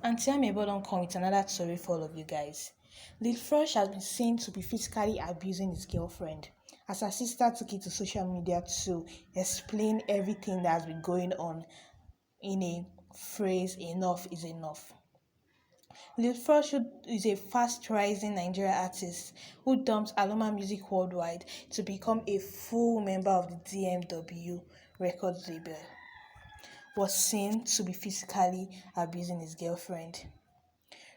Auntie Amebo don't come with another story for all of you guys. Lil Frosh has been seen to be physically abusing his girlfriend, as her sister took it to social media to explain everything that has been going on in a phrase, enough is enough. Lil Frosh is a fast-rising Nigerian artist who dumped Aloma Music Worldwide to become a full member of the DMW record label. Was seen to be physically abusing his girlfriend.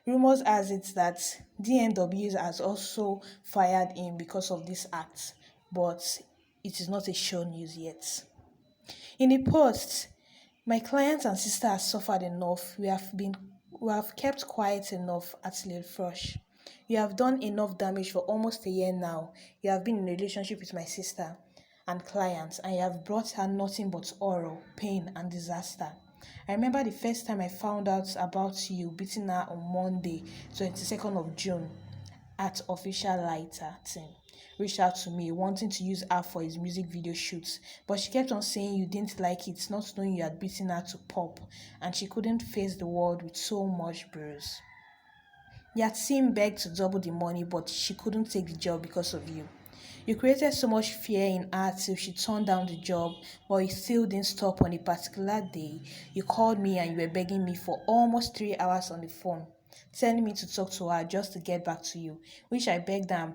Rumors has it that DMW has also fired him because of this act, but it is not a sure news yet. In a post, my client and sister have suffered enough. We have kept quiet enough at Lil Frosh. You have done enough damage for almost a year now. You have been in a relationship with my sister and clients, and you have brought her nothing but horror, pain, and disaster. I remember the first time I found out about you beating her on Monday, 22nd of June, at Official Lighter team reached out to me wanting to use her for his music video shoots, but she kept on saying you didn't like it, not knowing you had beaten her to pulp, and she couldn't face the world with so much bruise. Your team begged to double the money, but she couldn't take the job because of you. You created so much fear in her till she turned down the job, but it still didn't stop. On a particular day, you called me and you were begging me for almost 3 hours on the phone, telling me to talk to her just to get back to you, which I begged her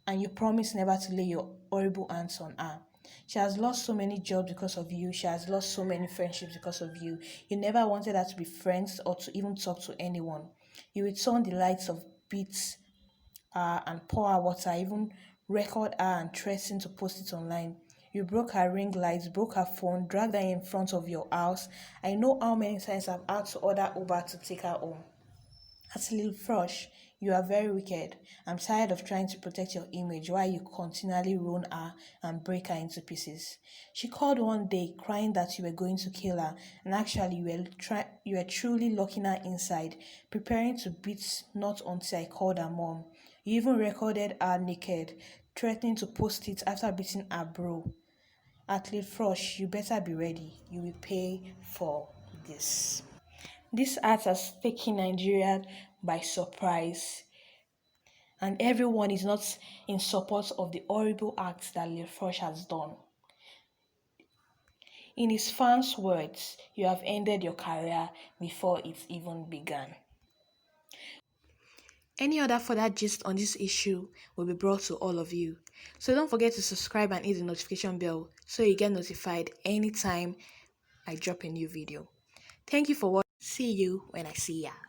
and you promised never to lay your horrible hands on her. She has lost so many jobs because of you. She has lost so many friendships because of you. You never wanted her to be friends or to even talk to anyone. You would turn the lights off, beat her and pour her water, even record her and threaten to post it online. You broke her ring lights, broke her phone, dragged her in front of your house. I know how many times I've had to order Uber to take her home. At Lil Frosh, you are very wicked. I'm tired of trying to protect your image while you continually ruin her and break her into pieces. She called one day crying that you were going to kill her, and actually you were truly locking her inside, preparing to beat not until I called her mom. You even recorded her naked, threatening to post it after beating her bro. At Lil Frosh, you better be ready. You will pay for this. This act has taken Nigeria by surprise, and everyone is not in support of the horrible act that Lil Frosh has done. In his fans' words, you have ended your career before it even began. Any other further gist on this issue will be brought to all of you. So don't forget to subscribe and hit the notification bell so you get notified anytime I drop a new video. Thank you for watching. See you when I see ya.